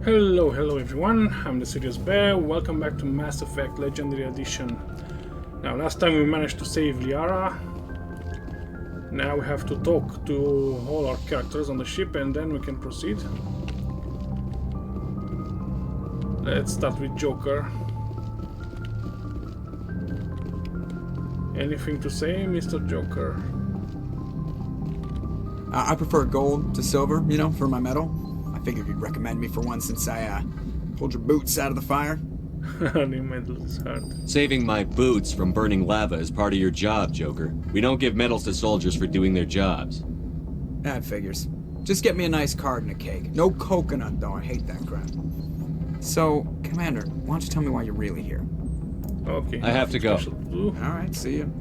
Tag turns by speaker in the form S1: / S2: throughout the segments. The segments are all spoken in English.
S1: Hello everyone, I'm the Serious Bear, welcome back to Mass Effect Legendary Edition. Now, last time we managed to save Liara. Now we have to talk to all our characters on the ship and then we can proceed. Let's start with Joker. Anything to say, Mr. Joker?
S2: I prefer gold to silver, for my medal. I figured you'd recommend me for one since I pulled your boots out of the fire.
S1: The medal is hard.
S3: Saving my boots from burning lava is part of your job, Joker. We don't give medals to soldiers for doing their jobs.
S2: That figures. Just get me a nice card and a cake. No coconut, though. I hate that crap. So, Commander, why don't you tell me why you're really here?
S1: Okay.
S3: I have to go.
S2: Alright, see you.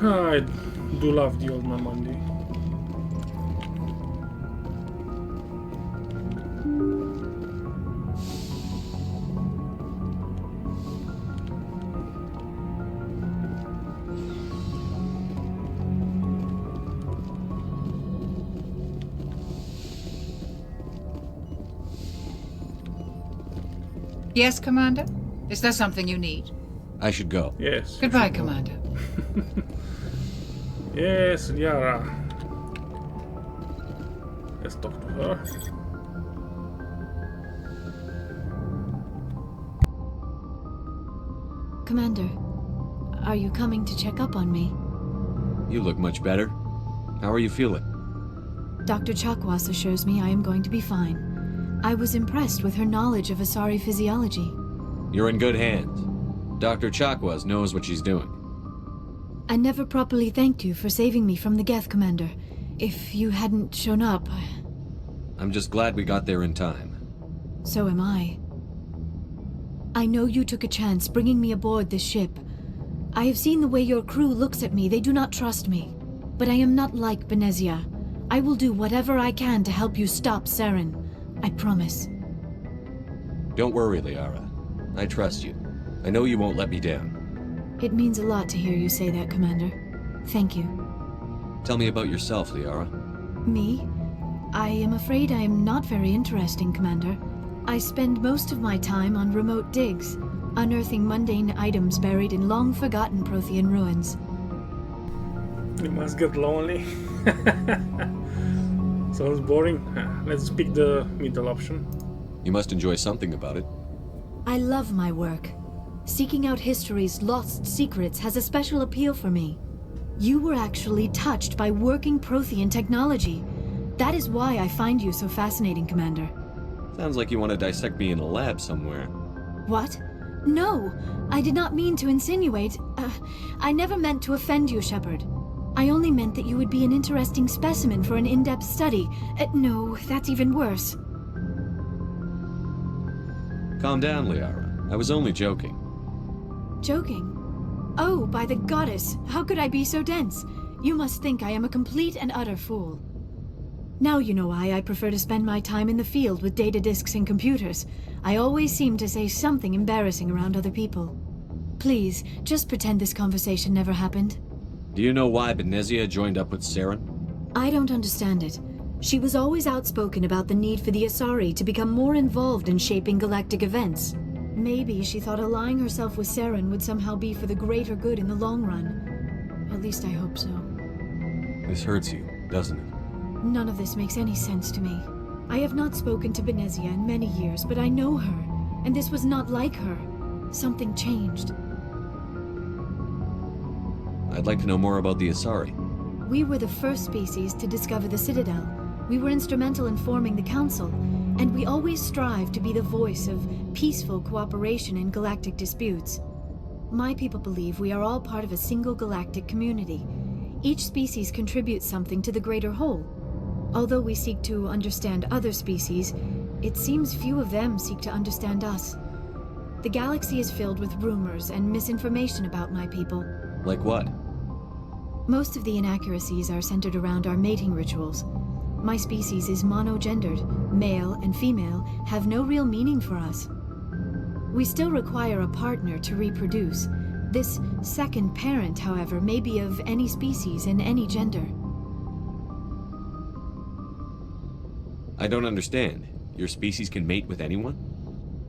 S1: I do love the old Normandy.
S4: Yes, Commander? Is there something you need?
S3: I should go.
S1: Yes.
S4: Goodbye, Commander.
S1: Yes, Liara. Let's talk to her.
S5: Commander, are you coming to check up on me?
S3: You look much better. How are you feeling?
S5: Dr. Chakwas assures me I am going to be fine. I was impressed with her knowledge of Asari physiology.
S3: You're in good hands. Dr. Chakwas knows what she's doing.
S5: I never properly thanked you for saving me from the Geth, Commander. If you hadn't shown up...
S3: I'm just glad we got there in time.
S5: So am I. I know you took a chance bringing me aboard this ship. I have seen the way your crew looks at me. They do not trust me. But I am not like Benezia. I will do whatever I can to help you stop Saren. I promise.
S3: Don't worry, Liara. I trust you. I know you won't let me down.
S5: It means a lot to hear you say that, Commander. Thank you.
S3: Tell me about yourself, Liara.
S5: Me? I am afraid I am not very interesting, Commander. I spend most of my time on remote digs, unearthing mundane items buried in long-forgotten Prothean ruins.
S1: You must get lonely. Sounds boring. Let's pick the middle option.
S3: You must enjoy something about it.
S5: I love my work. Seeking out history's lost secrets has a special appeal for me. You were actually touched by working Prothean technology. That is why I find you so fascinating, Commander.
S3: Sounds like you want to dissect me in a lab somewhere.
S5: What? No! I did not mean to insinuate. I never meant to offend you, Shepard. I only meant that you would be an interesting specimen for an in-depth study. No, that's even worse.
S3: Calm down, Liara. I was only joking.
S5: Joking? Oh, by the goddess, how could I be so dense? You must think I am a complete and utter fool. Now you know why I prefer to spend my time in the field with data disks and computers. I always seem to say something embarrassing around other people. Please, just pretend this conversation never happened.
S3: Do you know why Benezia joined up with Saren?
S5: I don't understand it. She was always outspoken about the need for the Asari to become more involved in shaping galactic events. Maybe she thought allying herself with Saren would somehow be for the greater good in the long run. At least I hope so.
S3: This hurts you, doesn't it?
S5: None of this makes any sense to me. I have not spoken to Benezia in many years, but I know her, and this was not like her. Something changed.
S3: I'd like to know more about the Asari.
S5: We were the first species to discover the Citadel. We were instrumental in forming the Council, and we always strive to be the voice of peaceful cooperation in galactic disputes. My people believe we are all part of a single galactic community. Each species contributes something to the greater whole. Although we seek to understand other species, it seems few of them seek to understand us. The galaxy is filled with rumors and misinformation about my people.
S3: Like what?
S5: Most of the inaccuracies are centered around our mating rituals. My species is monogendered. Male and female have no real meaning for us. We still require a partner to reproduce. This second parent, however, may be of any species and any gender.
S3: I don't understand. Your species can mate with anyone?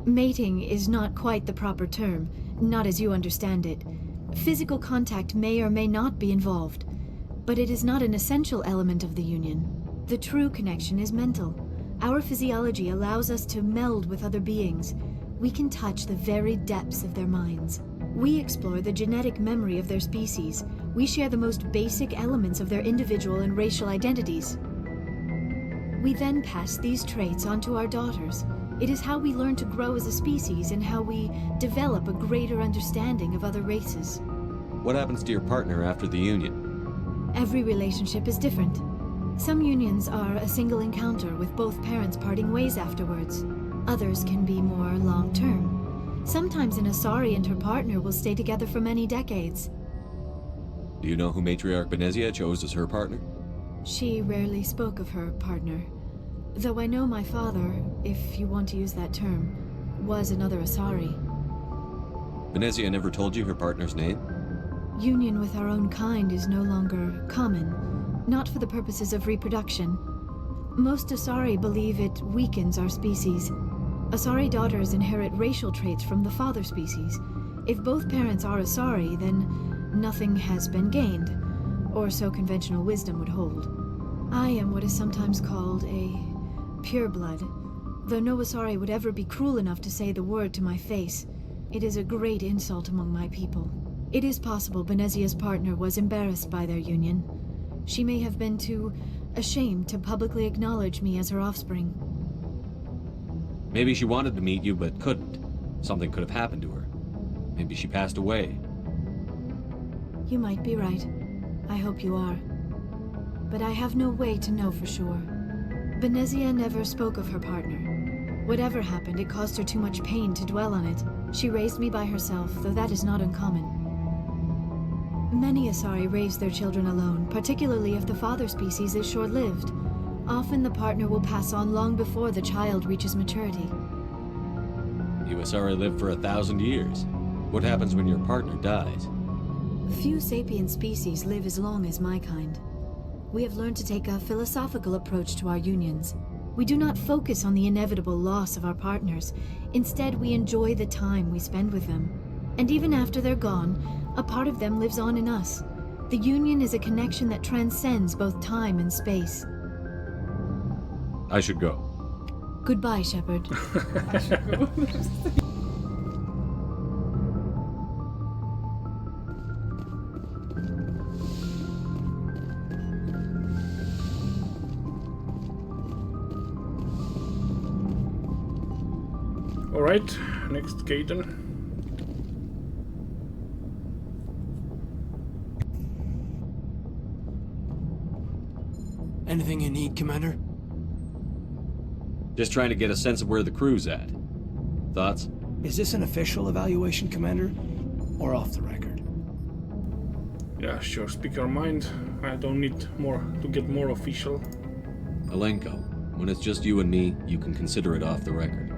S5: Mating is not quite the proper term, not as you understand it. Physical contact may or may not be involved, but it is not an essential element of the union. The true connection is mental. Our physiology allows us to meld with other beings. We can touch the very depths of their minds. We explore the genetic memory of their species. We share the most basic elements of their individual and racial identities. We then pass these traits on to our daughters. It is how we learn to grow as a species and how we develop a greater understanding of other races.
S3: What happens to your partner after the union?
S5: Every relationship is different. Some unions are a single encounter with both parents parting ways afterwards. Others can be more long-term. Sometimes an Asari and her partner will stay together for many decades.
S3: Do you know who Matriarch Benezia chose as her partner?
S5: She rarely spoke of her partner. Though I know my father, if you want to use that term, was another Asari.
S3: Benezia never told you her partner's name?
S5: Union with our own kind is no longer common, not for the purposes of reproduction. Most Asari believe it weakens our species. Asari daughters inherit racial traits from the father species. If both parents are Asari, then nothing has been gained, or so conventional wisdom would hold. I am what is sometimes called a pureblood, though no Asari would ever be cruel enough to say the word to my face. It is a great insult among my people. It is possible Benezia's partner was embarrassed by their union. She may have been too ashamed to publicly acknowledge me as her offspring.
S3: Maybe she wanted to meet you but couldn't. Something could have happened to her. Maybe she passed away.
S5: You might be right. I hope you are. But I have no way to know for sure. Benezia never spoke of her partner. Whatever happened, it caused her too much pain to dwell on it. She raised me by herself, though that is not uncommon. Many Asari raise their children alone, particularly if the father species is short-lived. Often the partner will pass on long before the child reaches maturity.
S3: You Asari live for 1,000 years. What happens when your partner dies?
S5: Few sapient species live as long as my kind. We have learned to take a philosophical approach to our unions. We do not focus on the inevitable loss of our partners. Instead, we enjoy the time we spend with them. And even after they're gone, a part of them lives on in us. The union is a connection that transcends both time and space.
S3: I should go.
S5: Goodbye, Shepard.
S1: Alright, next Gaten.
S6: Anything you need, Commander?
S3: Just trying to get a sense of where the crew's at. Thoughts?
S6: Is this an official evaluation, Commander? Or off the record?
S1: Yeah, sure, speak your mind. I don't need more to get more official.
S3: Alenko, when it's just you and me, you can consider it off the record.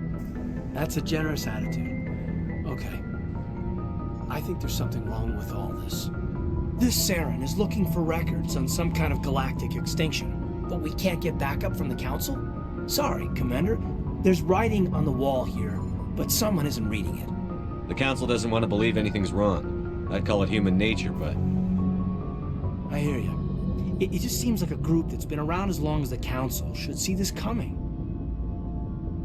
S6: That's a generous attitude. Okay. I think there's something wrong with all this. This Saren is looking for records on some kind of galactic extinction, but we can't get backup from the Council? Sorry, Commander. There's writing on the wall here, but someone isn't reading it.
S3: The Council doesn't want to believe anything's wrong. I'd call it human nature, but...
S6: I hear you. It just seems like a group that's been around as long as the Council should see this coming.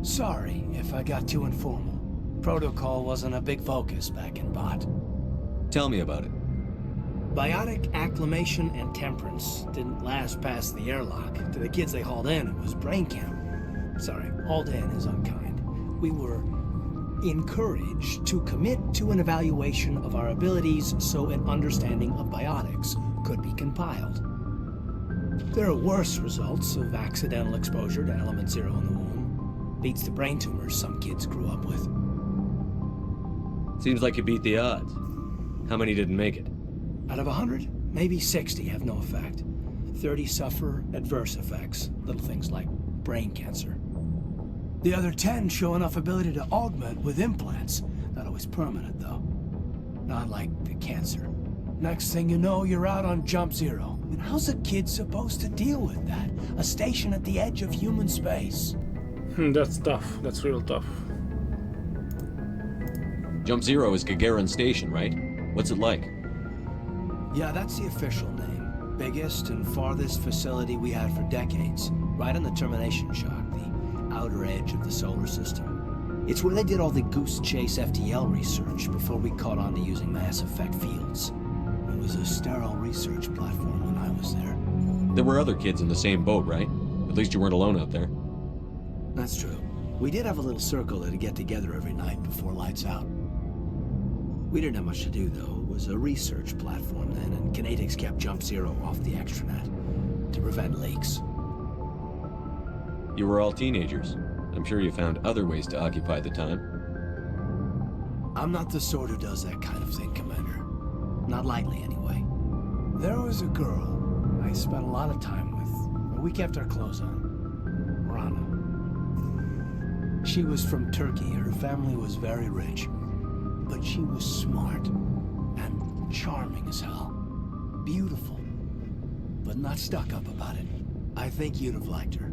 S6: Sorry if I got too informal. Protocol wasn't a big focus back in Bot.
S3: Tell me about it.
S6: Biotic acclimation and temperance didn't last past the airlock. To the kids they hauled in, it was brain camp. Sorry, hauled in is unkind. We were encouraged to commit to an evaluation of our abilities so an understanding of biotics could be compiled. There are worse results of accidental exposure to element 0 in the womb. Beats the brain tumors some kids grew up with.
S3: Seems like you beat the odds. How many didn't make it?
S6: Out of 100, maybe 60 have no effect. 30 suffer adverse effects, little things like brain cancer. The other 10 show enough ability to augment with implants. Not always permanent, though. Not like the cancer. Next thing you know, you're out on Jump Zero. And how's a kid supposed to deal with that? A station at the edge of human space.
S1: That's tough. That's real tough.
S3: Jump Zero is Gagarin Station, right? What's it like?
S6: Yeah, that's the official name. Biggest and farthest facility we had for decades. Right on the termination shock, the outer edge of the solar system. It's where they did all the Goose Chase FTL research before we caught on to using mass effect fields. It was a sterile research platform when I was there.
S3: There were other kids in the same boat, right? At least you weren't alone out there.
S6: That's true. We did have a little circle that'd get together every night before lights out. We didn't have much to do, though. It was a research platform then, and Kinetics kept Jump Zero off the extranet to prevent leaks.
S3: You were all teenagers. I'm sure you found other ways to occupy the time.
S6: I'm not the sort who does that kind of thing, Commander. Not lightly, anyway. There was a girl I spent a lot of time with, but we kept our clothes on. Rana. She was from Turkey. Her family was very rich. But she was smart and charming as hell. Beautiful, but not stuck up about it. I think you'd have liked her.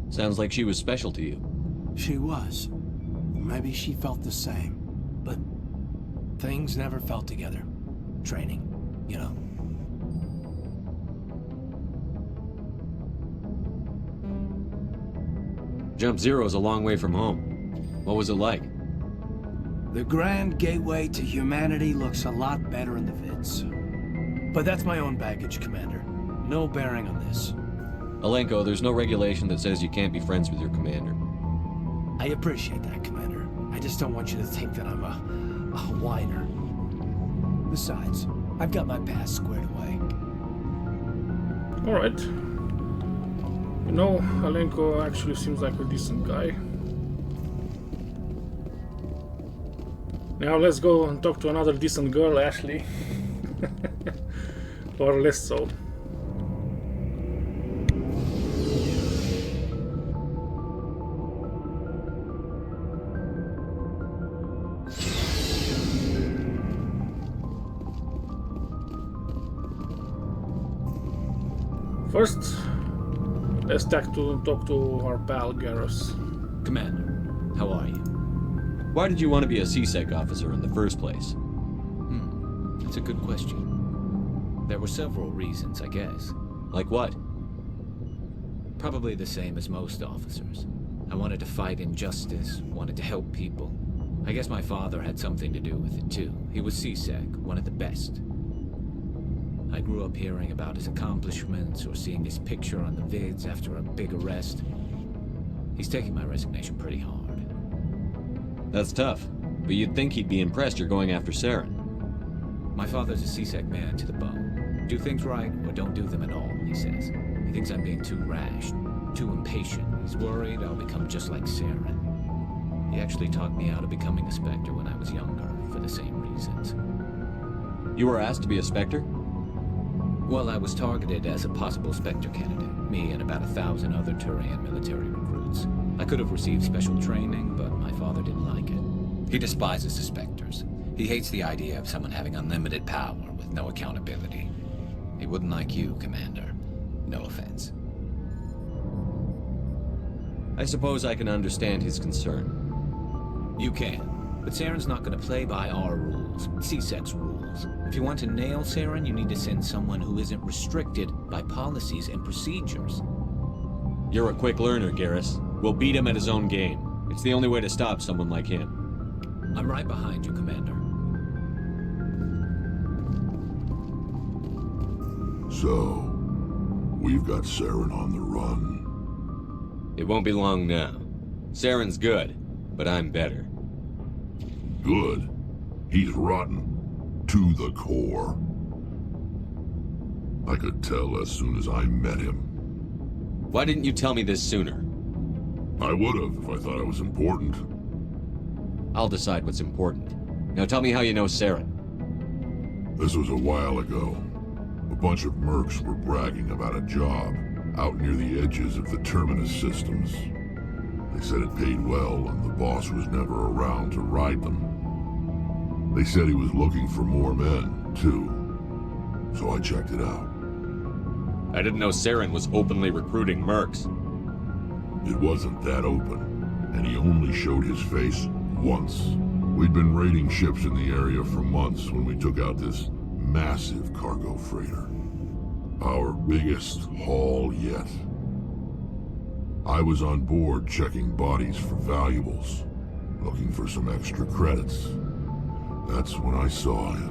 S3: Sounds like she was special to you.
S6: She was. Maybe she felt the same. But things never felt together. Training, you know.
S3: Jump Zero's a long way from home. What was it like?
S6: The grand gateway to humanity looks a lot better in the vids. But that's my own baggage, Commander. No bearing on this.
S3: Alenko, there's no regulation that says you can't be friends with your commander.
S6: I appreciate that, Commander. I just don't want you to think that I'm a whiner. Besides, I've got my past squared away.
S1: Alright. You know, Alenko actually seems like a decent guy. Now let's go and talk to another decent girl, Ashley. Or less so. First, let's talk to our pal Garrus.
S7: Commander, how are you?
S3: Why did you want to be a CSEC officer in the first place?
S7: That's a good question. There were several reasons, I guess.
S3: Like what?
S7: Probably the same as most officers. I wanted to fight injustice, wanted to help people. I guess my father had something to do with it too. He was CSEC, one of the best. I grew up hearing about his accomplishments or seeing his picture on the vids after a big arrest. He's taking my resignation pretty hard.
S3: That's tough, but you'd think he'd be impressed you're going after Saren.
S7: My father's a CSEC man to the bone. Do things right or don't do them at all, he says. He thinks I'm being too rash, too impatient. He's worried I'll become just like Saren. He actually talked me out of becoming a Spectre when I was younger, for the same reasons.
S3: You were asked to be a Spectre?
S7: Well, I was targeted as a possible Spectre candidate, me and about 1,000 other Turian military recruits. I could have received special training, but my father didn't like it. He despises the Spectres. He hates the idea of someone having unlimited power with no accountability. He wouldn't like you, Commander. No offense.
S3: I suppose I can understand his concern.
S7: You can, but Saren's not going to play by our rules, CSEC's rules. If you want to nail Saren, you need to send someone who isn't restricted by policies and procedures.
S3: You're a quick learner, Garrus. We'll beat him at his own game. It's the only way to stop someone like him.
S7: I'm right behind you, Commander.
S8: So, we've got Saren on the run.
S3: It won't be long now. Saren's good, but I'm better.
S8: Good. He's rotten. To the core. I could tell as soon as I met him.
S3: Why didn't you tell me this sooner?
S8: I would have if I thought it was important.
S3: I'll decide what's important. Now tell me how you know Saren.
S8: This was a while ago. A bunch of mercs were bragging about a job out near the edges of the Terminus systems. They said it paid well and the boss was never around to ride them. They said he was looking for more men, too. So I checked it out.
S3: I didn't know Saren was openly recruiting mercs.
S8: It wasn't that open, and he only showed his face once. We'd been raiding ships in the area for months when we took out this massive cargo freighter. Our biggest haul yet. I was on board checking bodies for valuables, looking for some extra credits. That's when I saw him.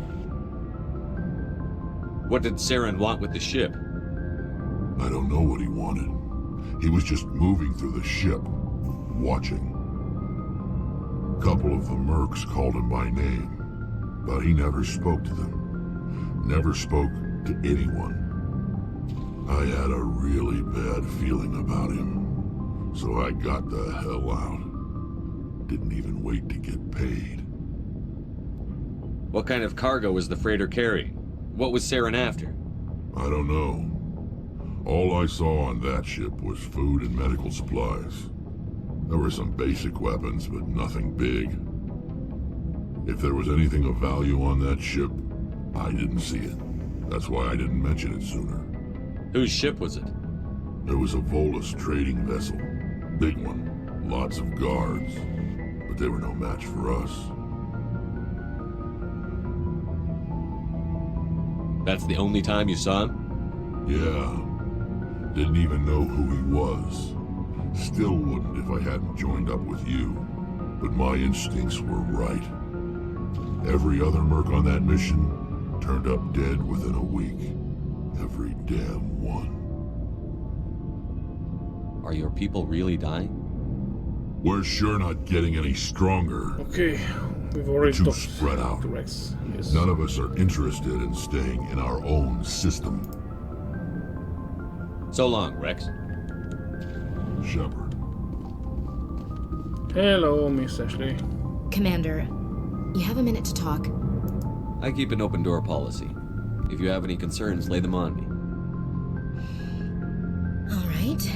S3: What did Saren want with the ship?
S8: I don't know what he wanted. He was just moving through the ship, watching. A couple of the mercs called him by name, but he never spoke to them. Never spoke to anyone. I had a really bad feeling about him, so I got the hell out. Didn't even wait to get paid.
S3: What kind of cargo was the freighter carrying? What was Saren after?
S8: I don't know. All I saw on that ship was food and medical supplies. There were some basic weapons, but nothing big. If there was anything of value on that ship, I didn't see it. That's why I didn't mention it sooner.
S3: Whose ship was it?
S8: It was a Volus trading vessel. Big one. Lots of guards. But they were no match for us.
S3: That's the only time you saw him?
S8: Yeah. Didn't even know who he was. Still wouldn't if I hadn't joined up with you. But my instincts were right. Every other merc on that mission turned up dead within a week. Every damn one.
S3: Are your people really dying?
S8: We're sure not getting any stronger.
S1: Okay, we've already
S8: Too
S1: talked
S8: spread out.
S1: to Rex. Yes.
S8: None of us are interested in staying in our own system.
S3: So long, Rex.
S8: Shepard.
S1: Hello, Miss Ashley.
S9: Commander, you have a minute to talk?
S3: I keep an open door policy. If you have any concerns, lay them on me.
S9: All right.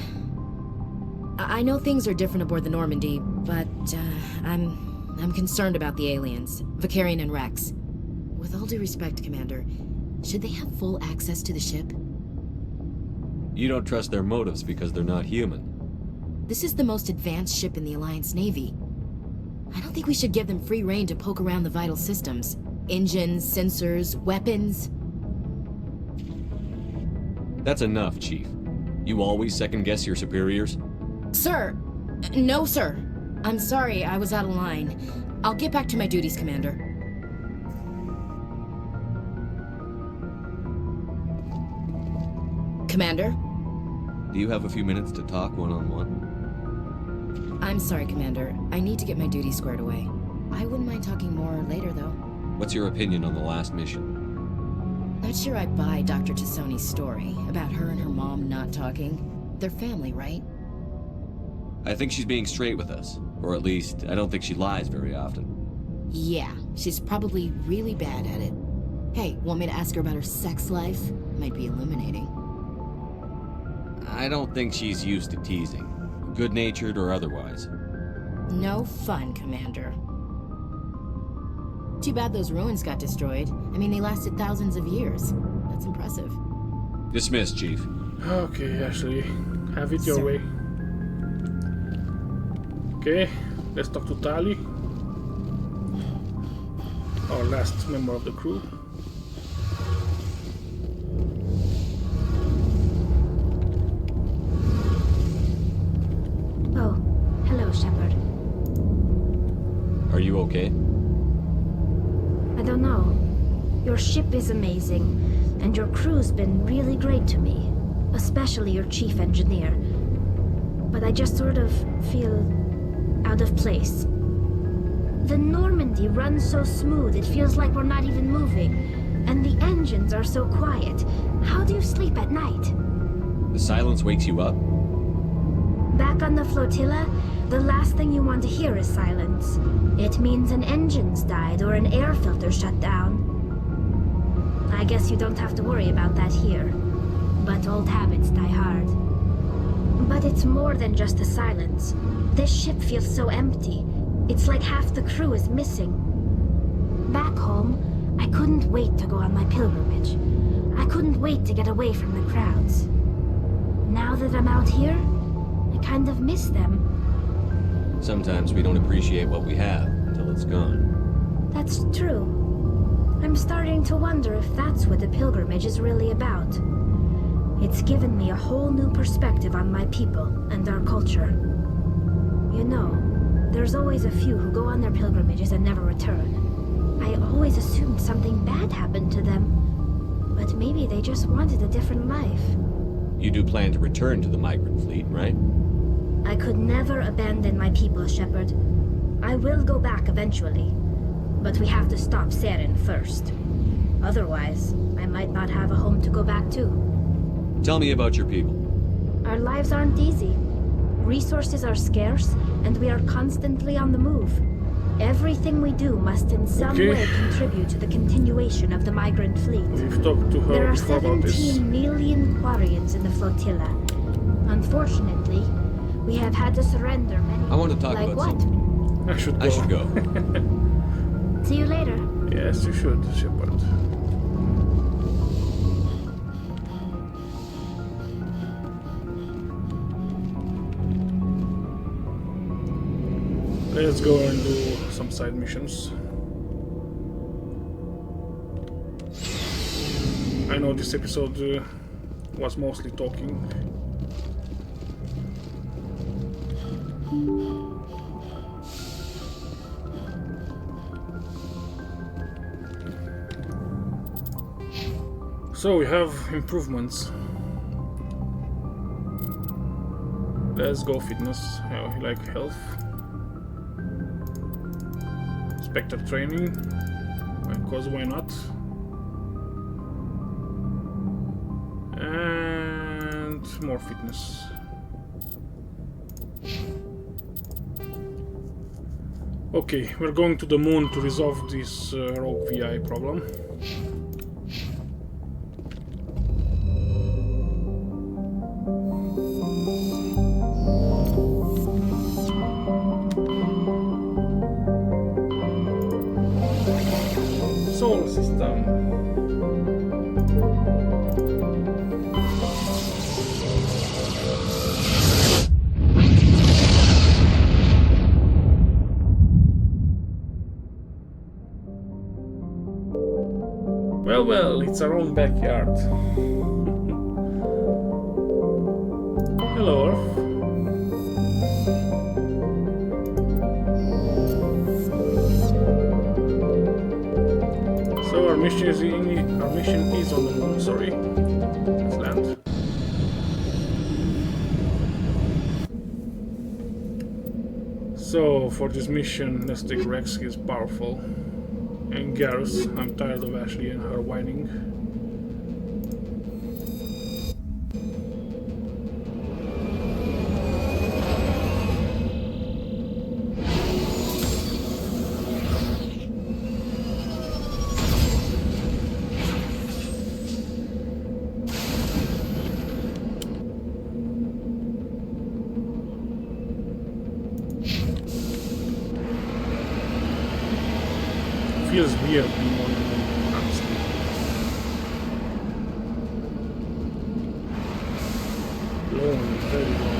S9: I know things are different aboard the Normandy, but I'm concerned about the aliens, Vicarian and Rex. With all due respect, Commander, should they have full access to the ship?
S3: You don't trust their motives because they're not human.
S9: This is the most advanced ship in the Alliance Navy. I don't think we should give them free rein to poke around the vital systems. Engines, sensors, weapons.
S3: That's enough, Chief. You always second-guess your superiors?
S9: Sir! No, sir. I'm sorry, I was out of line. I'll get back to my duties, Commander. Commander?
S3: Do you have a few minutes to talk one-on-one?
S9: I'm sorry, Commander. I need to get my duties squared away. I wouldn't mind talking more later, though.
S3: What's your opinion on the last mission?
S9: Not sure I buy Dr. Tassoni's story about her and her mom not talking. They're family, right?
S3: I think she's being straight with us. Or at least, I don't think she lies very often.
S9: Yeah, she's probably really bad at it. Hey, want me to ask her about her sex life? Might be illuminating.
S3: I don't think she's used to teasing. Good-natured or otherwise.
S9: No fun, Commander. Too bad those ruins got destroyed. I mean, they lasted thousands of years. That's impressive.
S3: Dismissed, Chief.
S1: Okay, Ashley. Have it your
S9: Sir.
S1: way. Okay, let's talk to Tali. Our last member of the crew.
S5: Oh, hello, Shepard.
S3: Are you okay?
S5: I don't know. Your ship is amazing, and your crew's been really great to me, especially your chief engineer. But I just sort of feel out of place. The Normandy runs so smooth, it feels like we're not even moving. And the engines are so quiet. How do you sleep at night?
S3: The silence wakes you up?
S5: Back on the flotilla, the last thing you want to hear is silence. It means an engine's died or an air filter shut down. I guess you don't have to worry about that here. But old habits die hard.
S10: But it's more than just the silence. This ship feels so empty. It's like half the crew is missing. Back home, I couldn't wait to go on my pilgrimage. I couldn't wait to get away from the crowds. Now that I'm out here, I kind of miss them.
S3: Sometimes we don't appreciate what we have until it's gone.
S10: That's true. I'm starting to wonder if that's what the pilgrimage is really about. It's given me a whole new perspective on my people and our culture. You know, there's always a few who go on their pilgrimages and never return. I always assumed something bad happened to them. But maybe they just wanted a different life.
S3: You do plan to return to the migrant fleet, right?
S10: I could never abandon my people, Shepard. I will go back eventually. But we have to stop Saren first. Otherwise, I might not have a home to go back to.
S3: Tell me about your people.
S10: Our lives aren't easy. Resources are scarce, and we are constantly on the move. Everything we do must in some way contribute to the continuation of the migrant fleet.
S1: We've talked to her
S10: There are
S1: before about this.
S10: 17 million Quarians in the flotilla. Unfortunately, we have had to surrender many.
S3: I want to talk
S10: like
S3: about
S10: what?
S3: something.
S1: I should go.
S3: I should go.
S10: See you later.
S1: Yes, you should, Shepard. Let's go and do some side missions. I know this episode was mostly talking. So we have improvements. Let's go fitness, like health. Spectre training, because why not? And more fitness. Okay, we're going to the moon to resolve this rogue VI problem. Solar system. Well, it's our own backyard. Hello, Earth. So our mission is on the moon. Sorry, let's land. So for this mission, let's take Rex. He's powerful. And Garrus, I'm tired of Ashley and her whining. Feels weird being on the moon, honestly. Lonely, very lonely.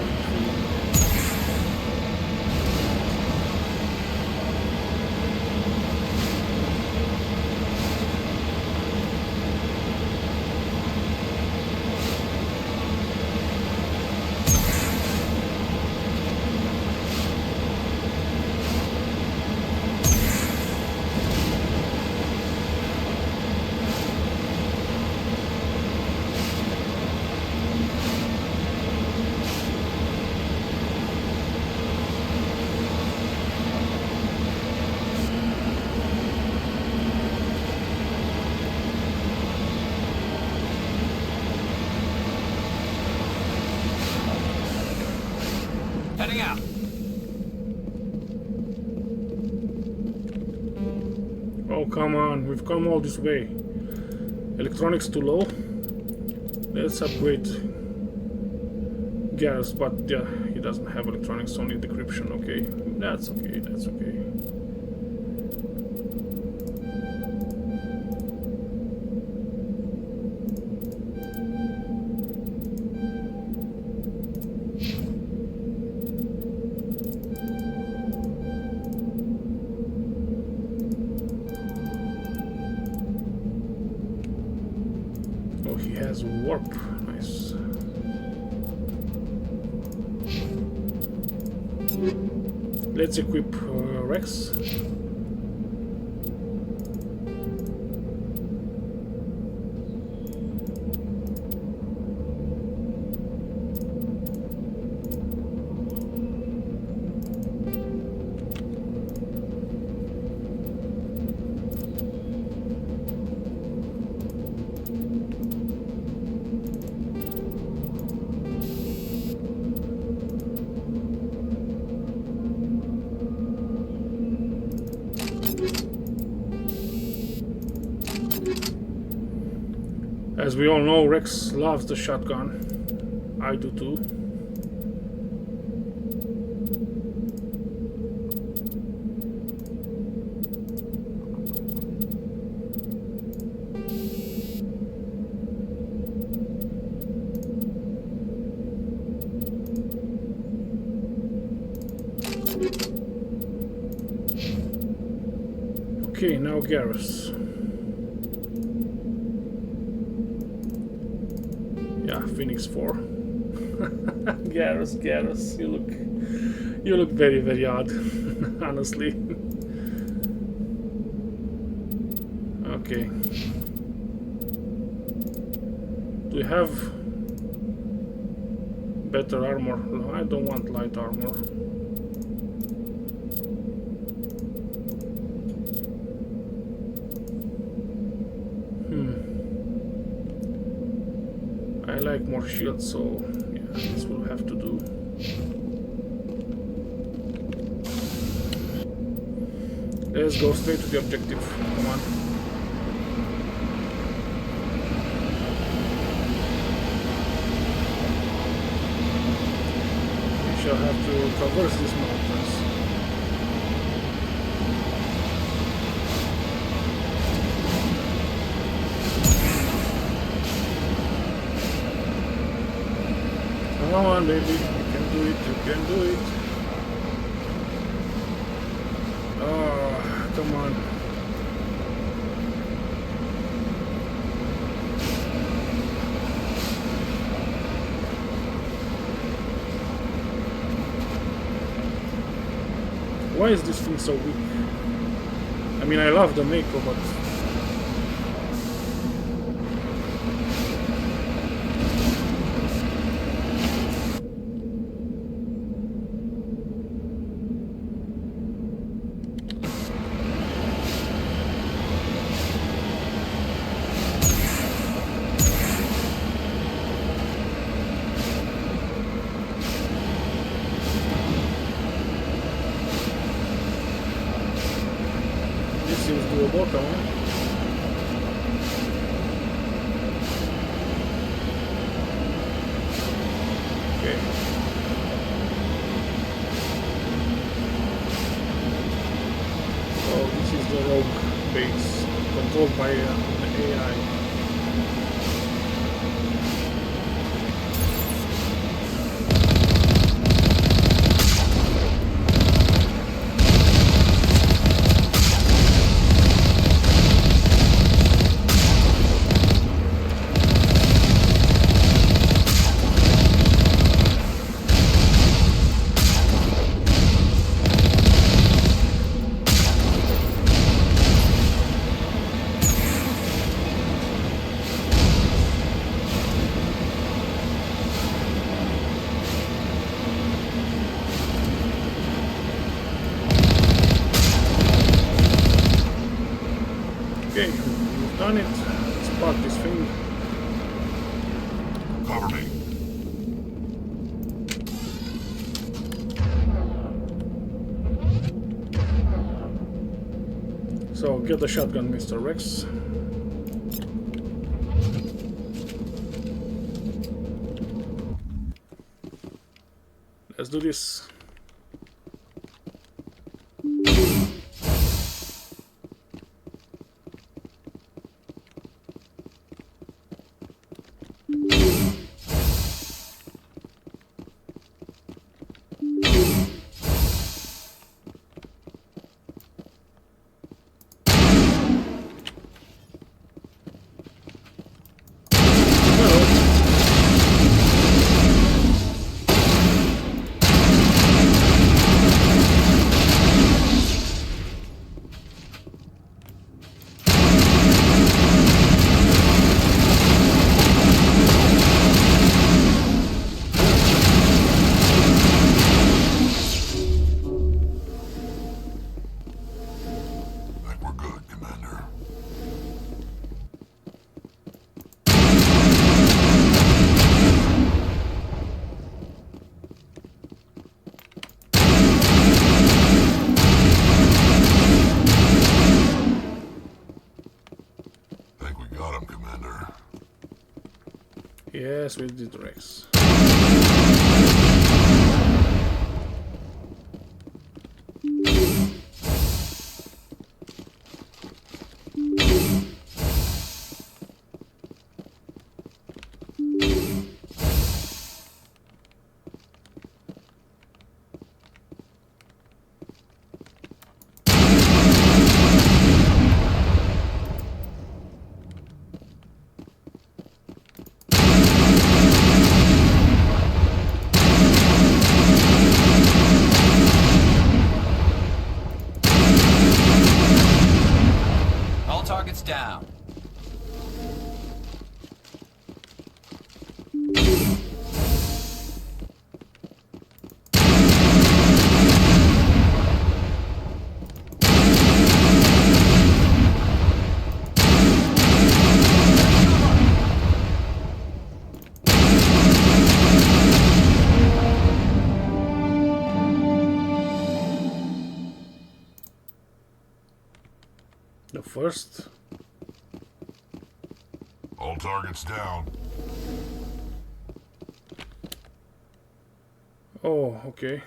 S7: Heading out.
S1: Oh, come on, we've come all this way. Electronics too low? Let's upgrade. Garrus, but yeah, he doesn't have electronics, only decryption. Okay, that's okay, that's okay. Oh, he has warp. Nice. Let's equip Rex. As we all know, Rex loves the shotgun. I do too. Okay, now Garrus. Phoenix 4. Garrus, you look very, very odd, honestly. Okay. Do you have better armor? No, I don't want light armor. I like more shields, so yeah, this will have to do. Let's go straight to the objective. Come on. We shall have to traverse these mountains. Come on, baby, you can do it, you can do it. Oh, come on. Why is this thing so weak? I mean, I love the Mako, but... seems doable, come on. Okay. So this is the rogue base controlled by the AI. Okay, we've done it. Let's park this thing.
S8: Cover me.
S1: So get the shotgun, Mr. Rex. Let's do this. Yes, we did Rex.
S7: Targets down.
S1: The first.
S8: All targets down.
S1: Oh, okay.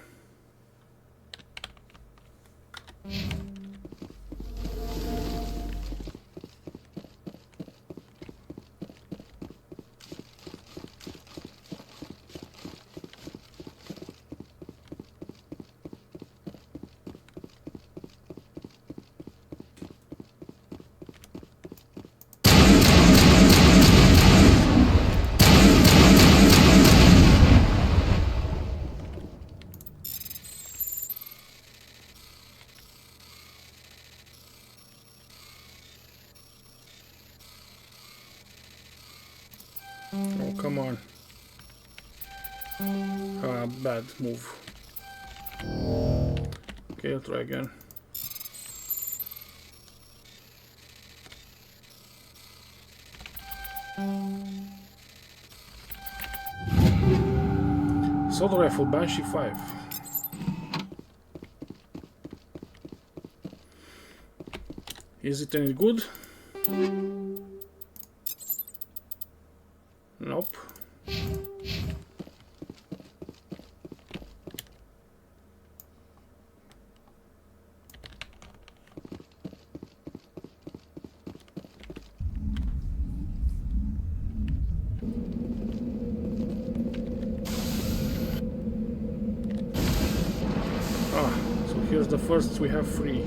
S1: Oh, come on. Bad move. Okay, I'll try again. Assault rifle, Banshee 5. Is it any good? Nope. So here's the first we have free.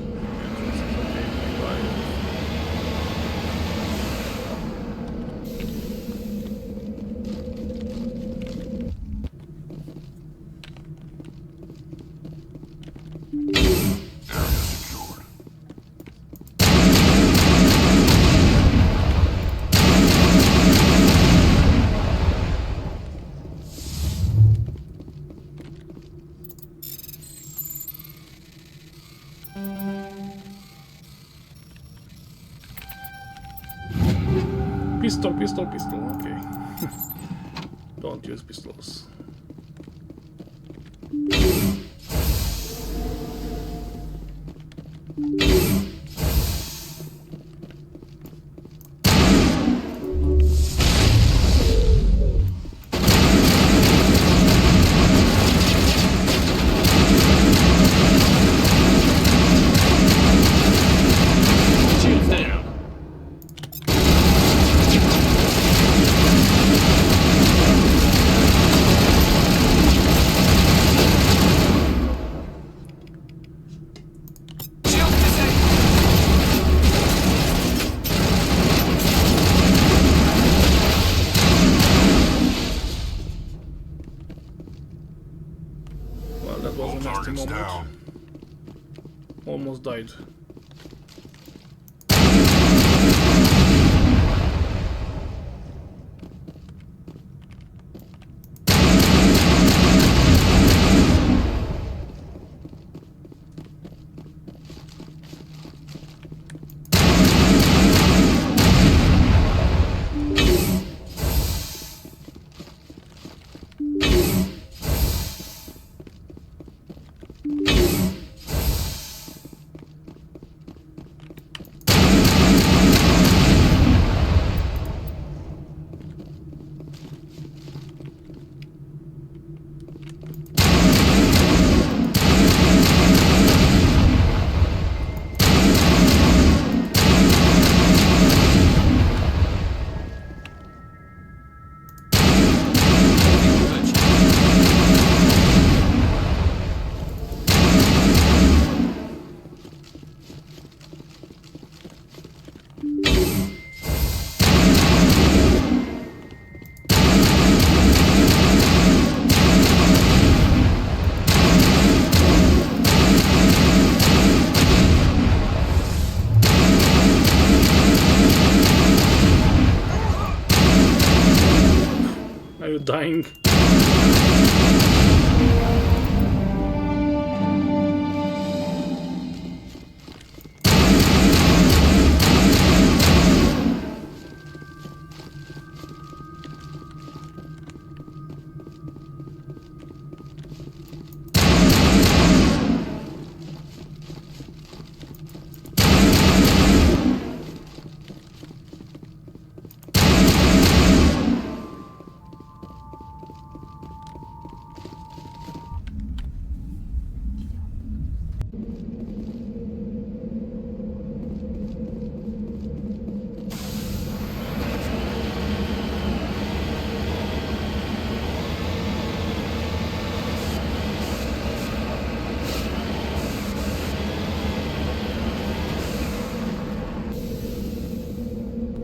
S1: Pistol, okay. Don't use pistols. nasty
S8: Target's
S1: moment.
S8: down.
S1: Almost died. Are you dying?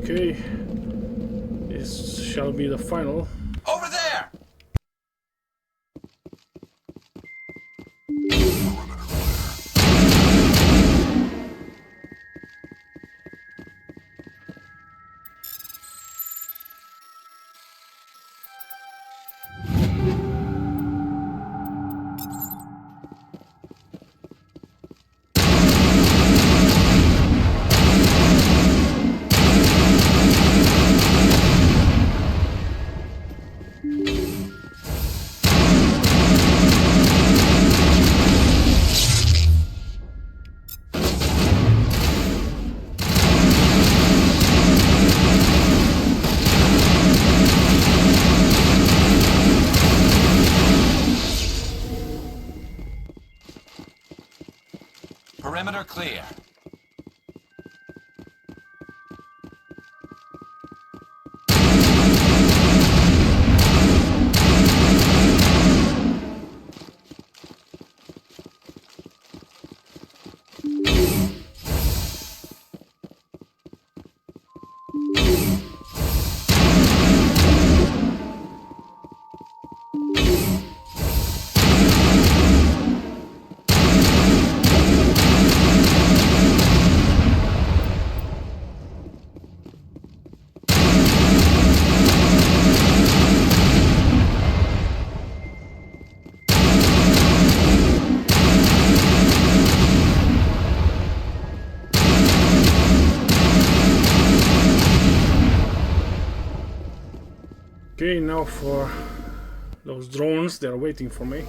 S1: Okay, this shall be the final.
S7: Over there! Perimeter clear.
S1: Okay, now for those drones, they're waiting for me.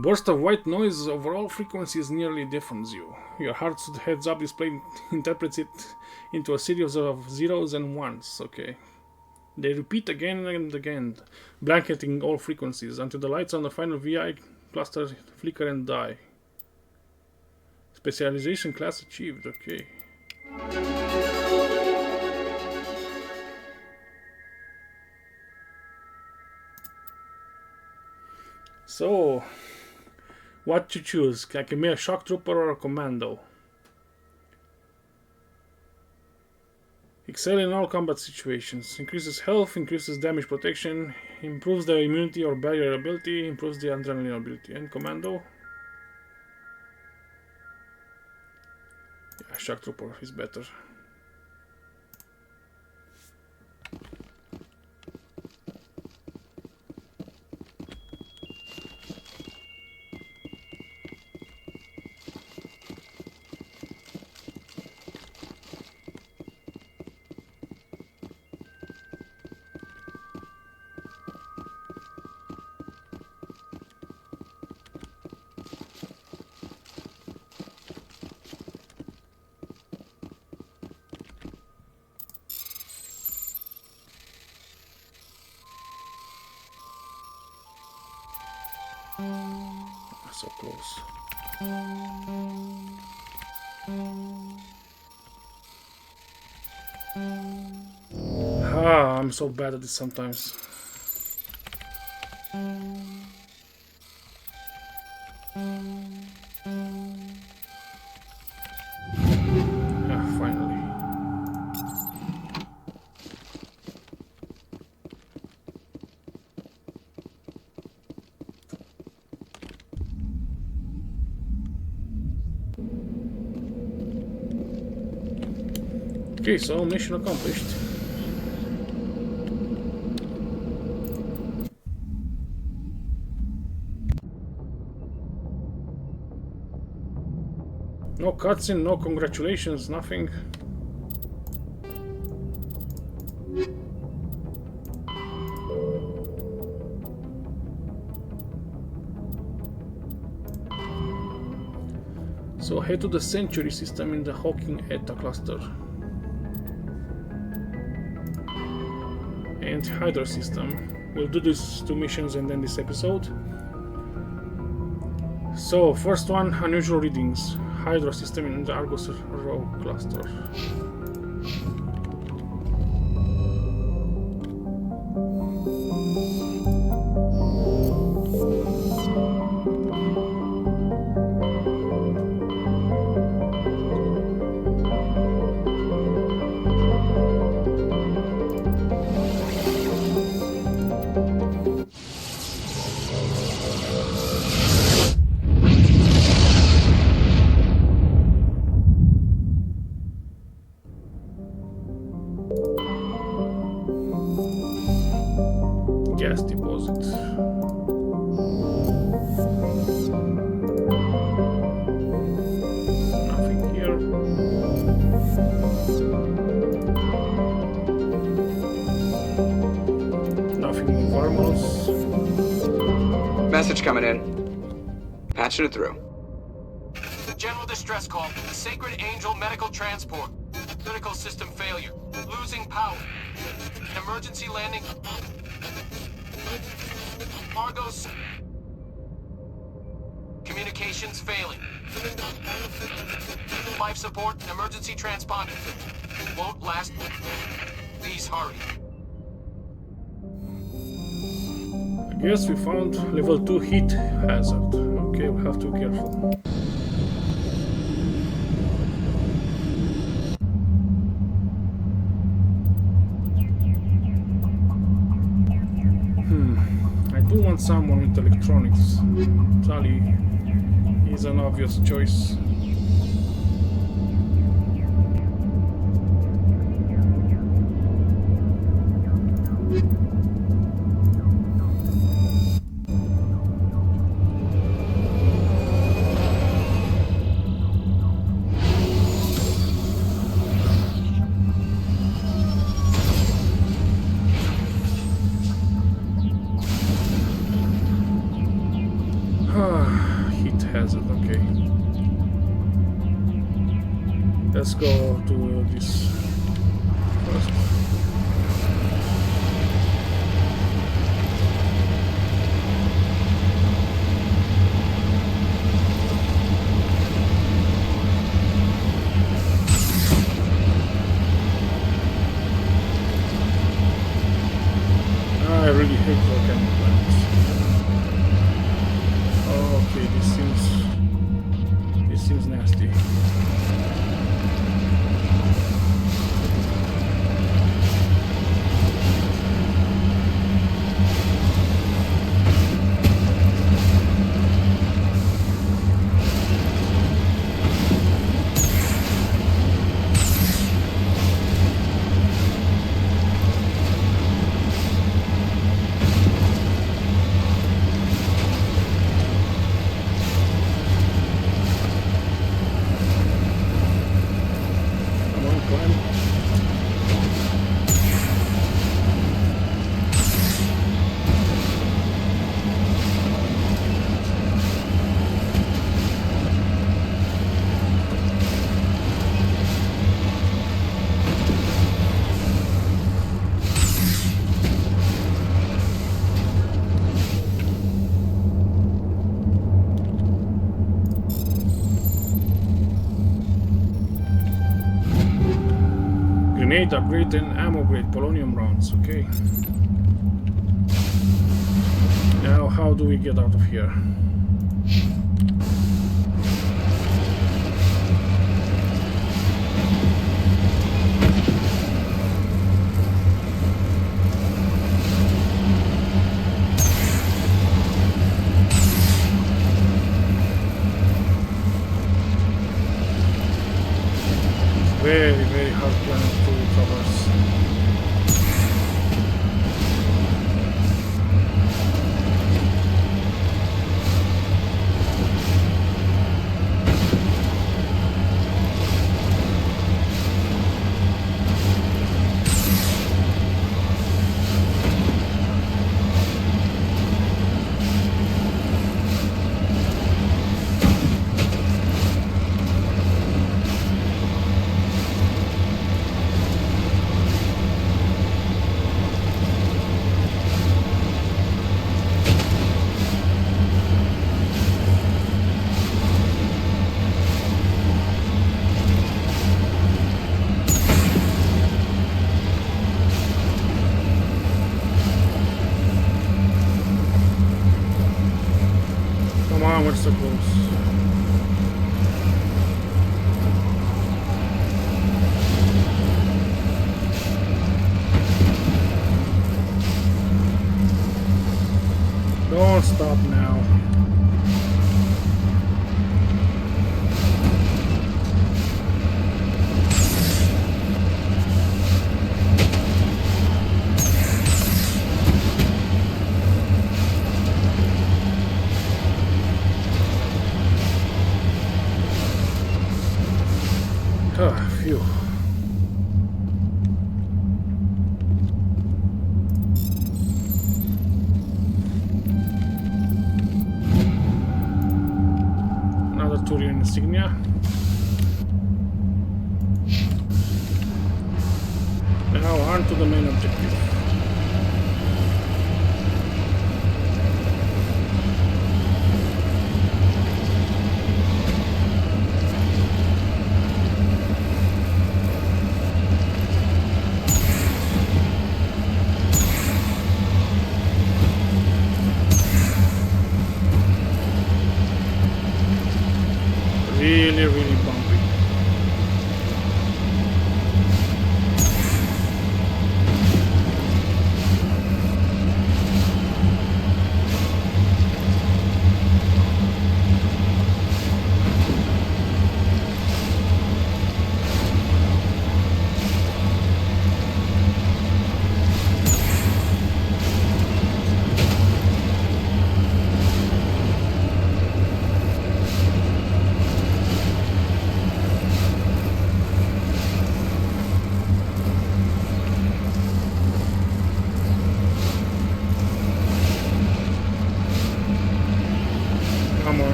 S1: burst of white noise over all frequencies nearly deafens you. Your heart's heads-up display interprets it into a series of zeros and ones. Okay. They repeat again and again, blanketing all frequencies until the lights on the final VI cluster flicker and die. Specialization class achieved. Okay. So, what to choose? I can be a shock trooper or a commando. Excel in all combat situations. Increases health, increases damage protection, improves the immunity or barrier ability, improves the adrenaline ability. And commando? Yeah, shock trooper is better. So close. I'm so bad at this sometimes. Finally. Okay, so mission accomplished. No cutscene, no congratulations, nothing. So head to the Century system in the Hawking Eta cluster. And Hydra system. We'll do these two missions and then this episode. So, first one, unusual readings. Hydra system in the Argos Row cluster. Gas deposit. Nothing here. Nothing marvelous.
S2: Message coming in. Patching it through.
S11: General distress call. Sacred Angel medical transport. Critical system failure. Losing power. Emergency landing. Argos. Communications failing. Life support and emergency transponder. Won't last. Please hurry.
S1: I guess we found level 2 heat hazard. Okay, we'll have to be careful. I do want someone with electronics. Tali is an obvious choice. let's go to this first. I really hate volcanic planets. Okay, this seems nasty. Grenade upgrade and ammo grade polonium rounds, okay. Now how do we get out of here? Very, very hard planet to traverse. Come on, we're so close. Don't stop now. Phew. Another Turian insignia. Now on to the main objective. Really, really bumpy.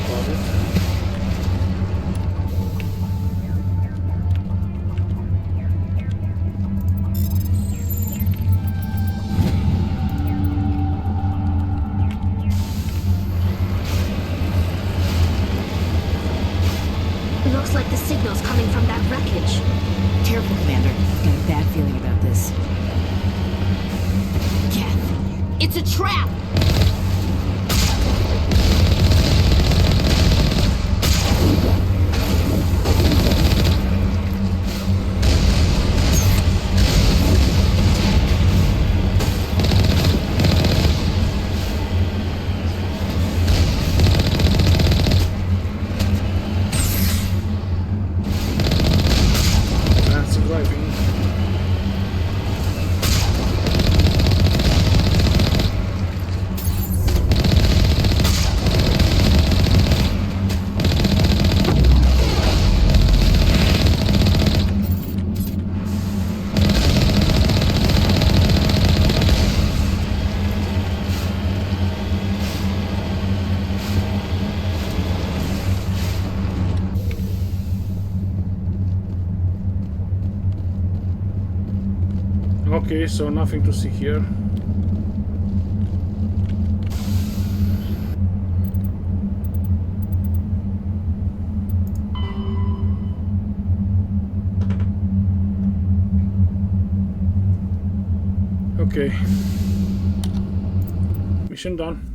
S1: about it.
S10: Looks like the signal's coming from that wreckage.
S9: Careful, Commander. I've got a bad feeling about this. Geth! It's a trap!
S1: Fancy driving. Okay, so nothing to see here. Okay. Mission done.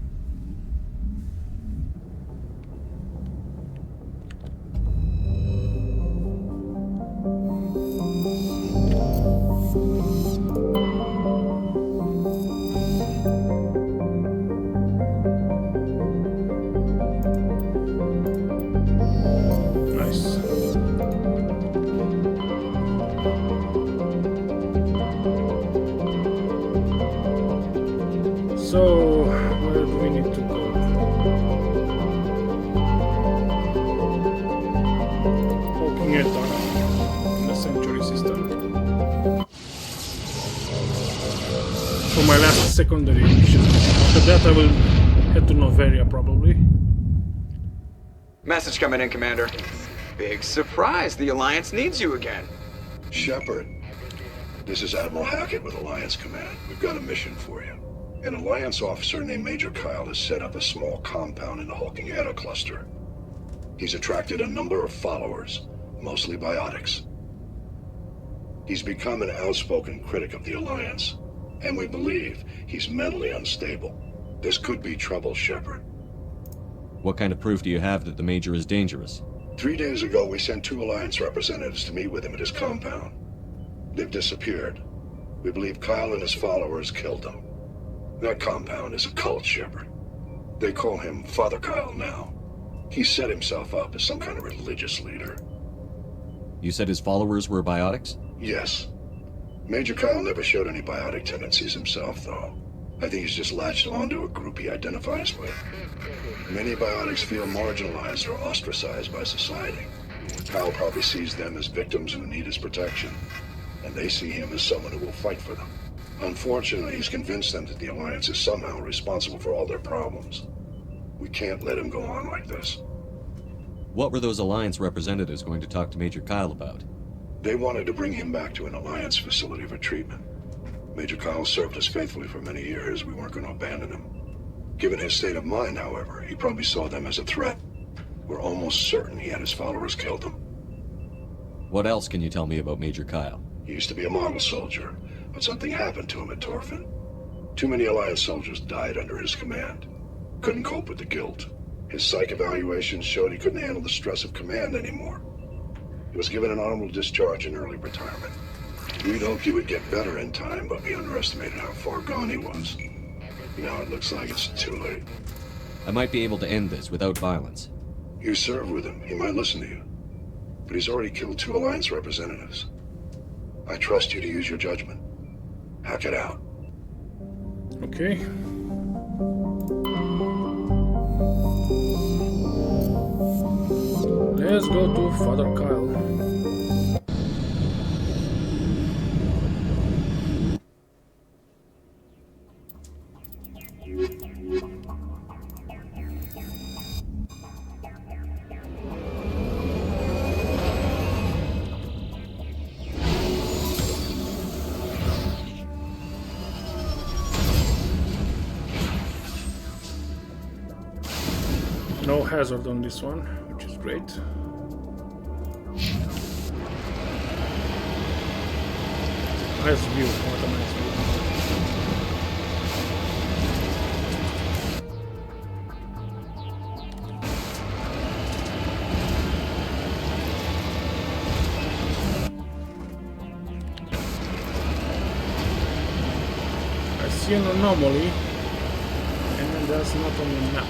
S1: Nice. So, where do we need to go? Poking it on in the Century system. For my last secondary mission. After that I will head to Noveria probably.
S2: Message coming in, Commander. Big surprise, the Alliance needs you again.
S8: Shepard, this is Admiral Hackett with Alliance Command. We've got a mission for you. An Alliance officer named Major Kyle has set up a small compound in the Hulking Eta cluster. He's attracted a number of followers, mostly biotics. He's become an outspoken critic of the Alliance, and we believe he's mentally unstable. This could be trouble, Shepard.
S3: What kind of proof do you have that the Major is dangerous?
S8: 3 days ago, we sent 2 Alliance representatives to meet with him at his compound. They've disappeared. We believe Kyle and his followers killed them. That compound is a cult, Shepard. They call him Father Kyle now. He set himself up as some kind of religious leader.
S3: You said his followers were biotics?
S8: Yes. Major Kyle never showed any biotic tendencies himself, though. I think he's just latched onto a group he identifies with. Many biotics feel marginalized or ostracized by society. Kyle probably sees them as victims who need his protection, and they see him as someone who will fight for them. Unfortunately, he's convinced them that the Alliance is somehow responsible for all their problems. We can't let him go on like this.
S3: What were those Alliance representatives going to talk to Major Kyle about?
S8: They wanted to bring him back to an Alliance facility for treatment. Major Kyle served us faithfully for many years. We weren't going to abandon him. Given his state of mind, however, he probably saw them as a threat. We're almost certain he had his followers killed them.
S3: What else can you tell me about Major Kyle?
S8: He used to be a model soldier, but something happened to him at Torfin. Too many Alliance soldiers died under his command. Couldn't cope with the guilt. His psych evaluations showed he couldn't handle the stress of command anymore. He was given an honorable discharge in early retirement. We'd hoped he would get better in time, but we underestimated how far gone he was. Now it looks like it's too late.
S3: I might be able to end this without violence.
S8: You serve with him. He might listen to you. But he's already killed 2 Alliance representatives. I trust you to use your judgment. Hack it out.
S1: Okay. Let's go to Father Kyle. hazard on this one, which is great. Nice view, what a nice view. I see an anomaly, and that's not on the map.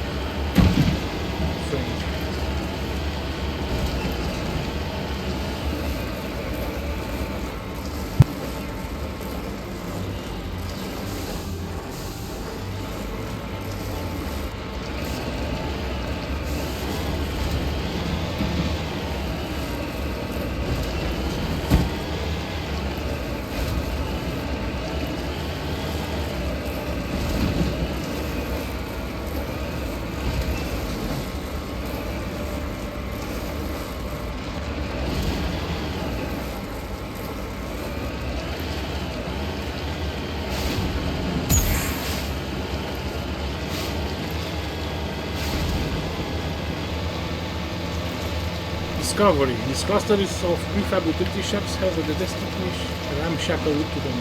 S1: Strange. Discovery. This cluster of prefab utility ships has a distinct ramshackle route to them.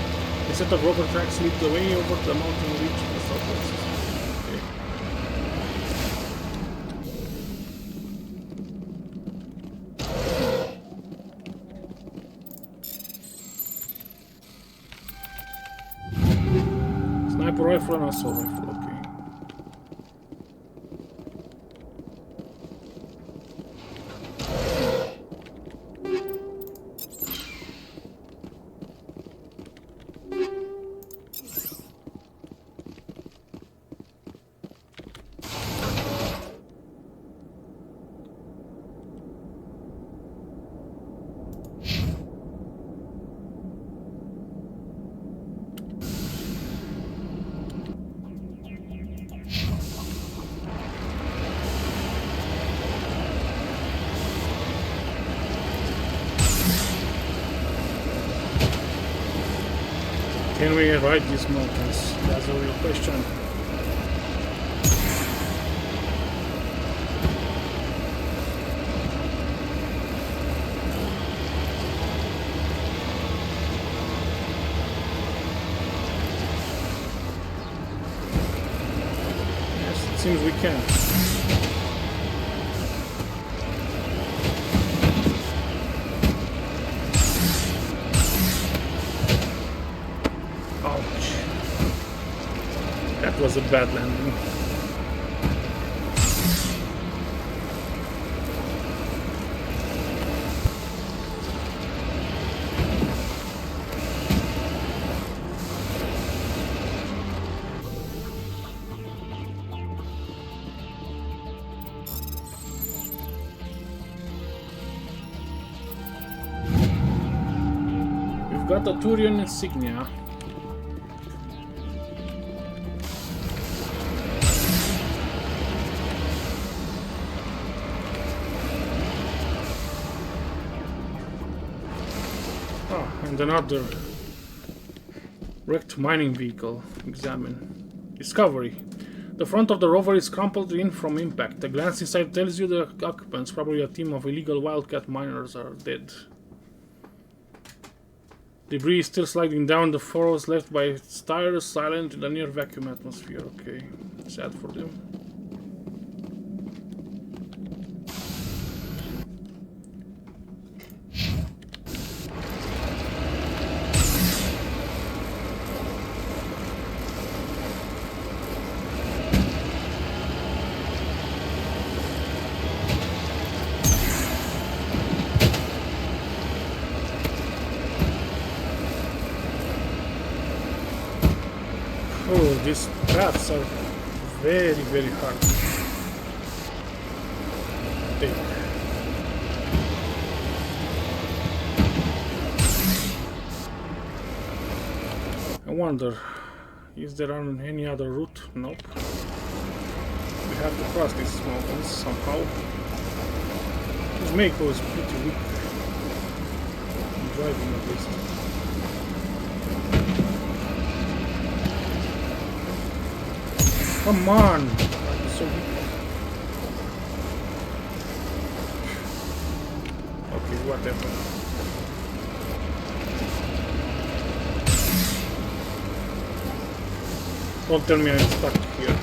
S1: A set of rubber tracks lead the way over the mountain ridge to the southwest. Okay. Sniper rifle and assault rifle, okay. Can we ride these mountains? That's a real question. Yes, it seems we can. That was a bad landing. We've got the Turian insignia. And another wrecked mining vehicle. Examine. Discovery. The front of the rover is crumpled in from impact. A glance inside tells you the occupants, probably a team of illegal wildcat miners, are dead. Debris is still sliding down the furrows left by its tires, silent in the near vacuum atmosphere. Okay, sad for them. Oh, these paths are very, very hard to take. I wonder, is there any other route? Nope. We have to cross these mountains somehow. This Mako is pretty weak. I'm driving at least. Come on! So Okay, whatever. Don't tell me I'm stuck here.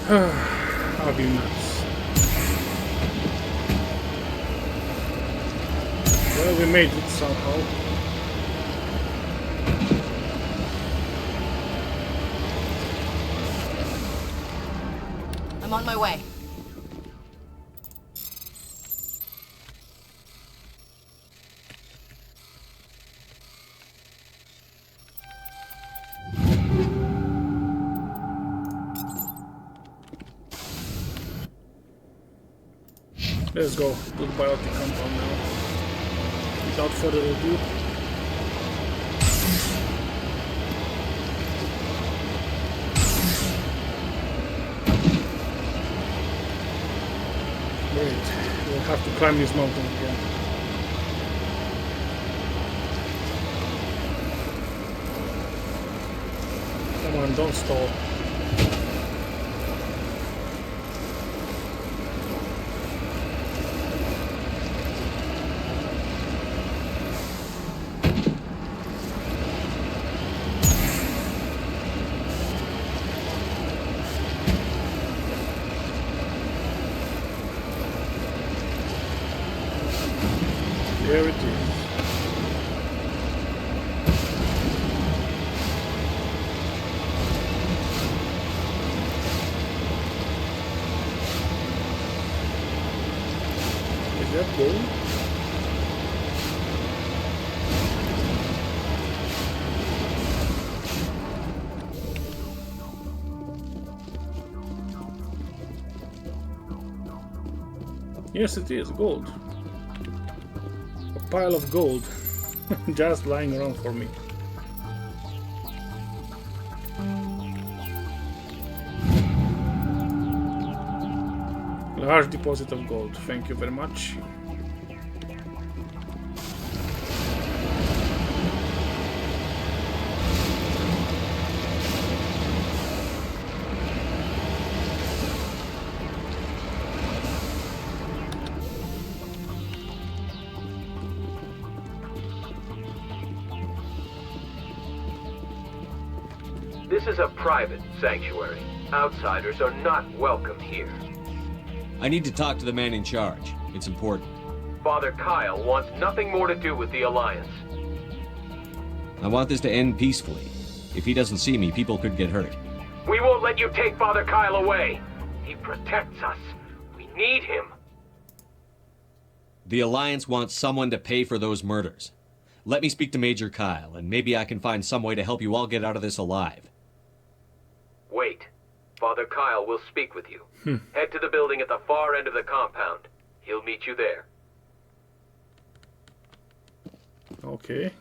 S1: I'll be nuts. Well, we made it somehow.
S9: I'm on my way.
S1: Let's go to the biotic compound now. Without further ado. Wait, we'll have to climb this mountain again. Come on, don't stall. There it is. Is that gold? Yes, it is gold. Pile of gold just lying around for me. Large deposit of gold, thank you very much.
S11: This is a private sanctuary. Outsiders are not welcome here.
S3: I need to talk to the man in charge. It's important.
S11: Father Kyle wants nothing more to do with the Alliance.
S3: I want this to end peacefully. If he doesn't see me, people could get hurt.
S11: We won't let you take Father Kyle away. He protects us. We need him.
S3: The Alliance wants someone to pay for those murders. Let me speak to Major Kyle, and maybe I can find some way to help you all get out of this alive.
S11: Wait. Father Kyle will speak with you. Head to the building at the far end of the compound. He'll meet you there.
S1: Okay.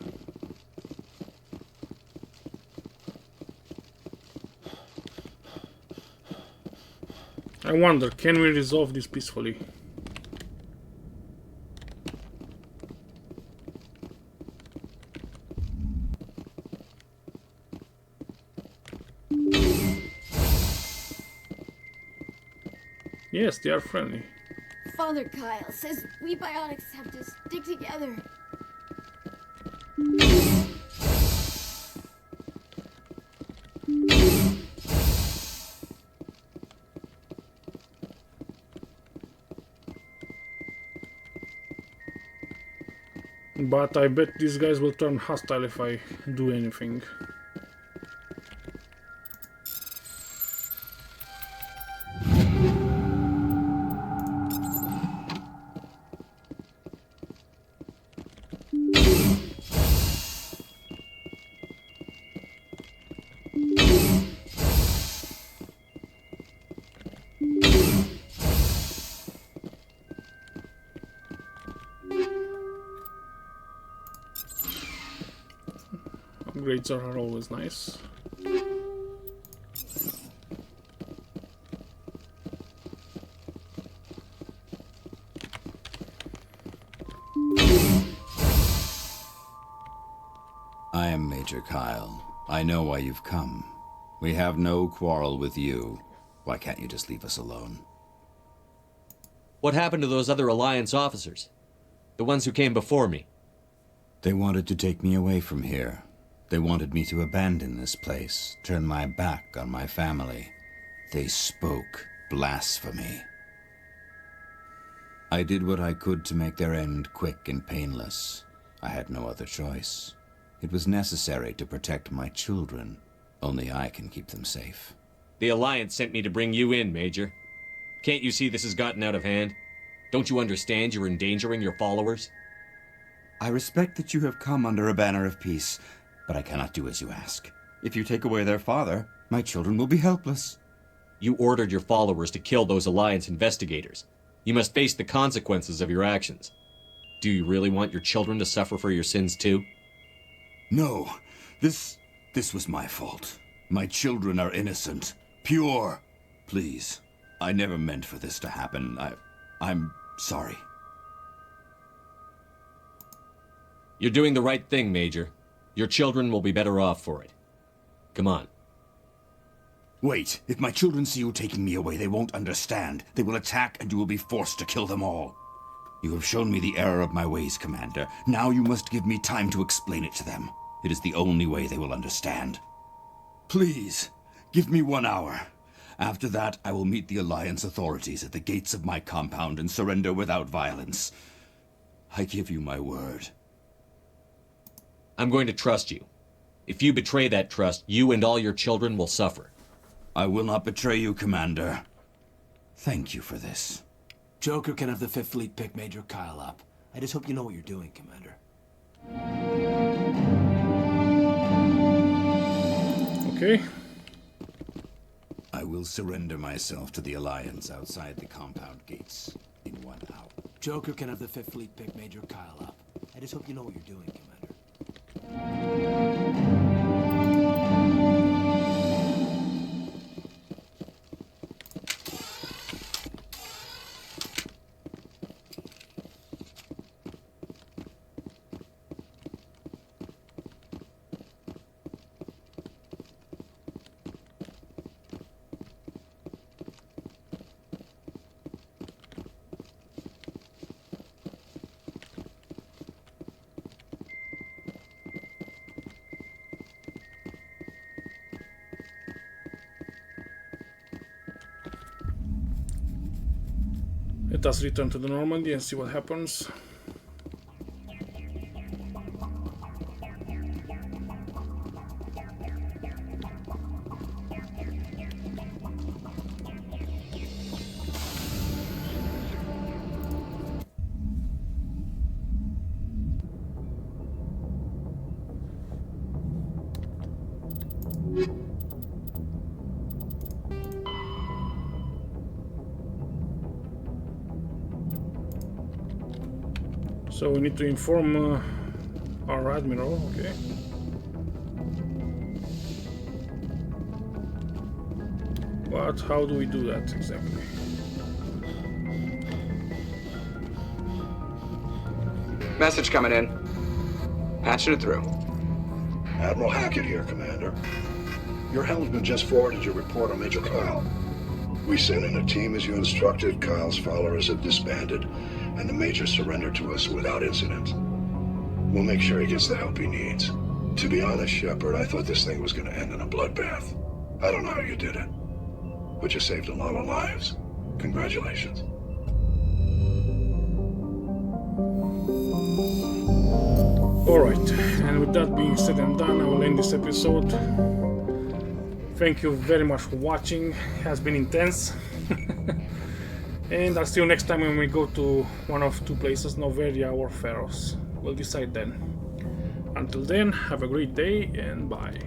S1: I wonder, can we resolve this peacefully? Yes, they are friendly.
S5: Father Kyle says we biotics have to stick together.
S1: But I bet these guys will turn hostile if I do anything. upgrades are always nice.
S12: I am Major Kyle. I know why you've come. We have no quarrel with you. Why can't you just leave us alone?
S3: What happened to those other Alliance officers? The ones who came before me?
S12: They wanted to take me away from here. They wanted me to abandon this place, turn my back on my family. They spoke blasphemy. I did what I could to make their end quick and painless. I had no other choice. It was necessary to protect my children. Only I can keep them safe.
S3: The Alliance sent me to bring you in, Major. Can't you see this has gotten out of hand? Don't you understand you're endangering your followers?
S12: I respect that you have come under a banner of peace, but I cannot do as you ask. If you take away their father, my children will be helpless.
S3: You ordered your followers to kill those Alliance investigators. You must face the consequences of your actions. Do you really want your children to suffer for your sins too?
S12: No, this was my fault. My children are innocent, pure. Please, I never meant for this to happen. I'm sorry.
S3: You're doing the right thing, Major. Your children will be better off for it. Come on.
S12: Wait, if my children see you taking me away, they won't understand. They will attack and you will be forced to kill them all. You have shown me the error of my ways, Commander. Now you must give me time to explain it to them. It is the only way they will understand. Please, give me 1 hour. After that, I will meet the Alliance authorities at the gates of my compound and surrender without violence. I give you my word.
S3: I'm going to trust you. If you betray that trust, you and all your children will suffer.
S12: I will not betray you, Commander. Thank you for this.
S6: Joker can have the 5th Fleet pick Major Kyle up. I just hope you know what you're doing, Commander.
S1: Okay.
S12: I will surrender myself to the Alliance outside the compound gates in 1 hour.
S6: Joker can have the 5th Fleet pick Major Kyle up. I just hope you know what you're doing, Commander.
S1: Let us return to the Normandy and see what happens. So we need to inform our admiral, okay. But how do we do that exactly?
S2: Message coming in. Patching it through.
S8: Admiral Hackett here, Commander. Your helmsman just forwarded your report on Major Kyle. We sent in a team as you instructed. Kyle's followers have disbanded, and the Major surrendered to us without incident. We'll make sure he gets the help he needs. To be honest, Shepard, I thought this thing was going to end in a bloodbath. I don't know how you did it, but you saved a lot of lives. Congratulations.
S1: Alright, and with that being said and done, I will end this episode. Thank you very much for watching. It has been intense. And I'll see you next time when we go to one of two places, Noveria or Pharos. We'll decide then. Until then, have a great day and bye.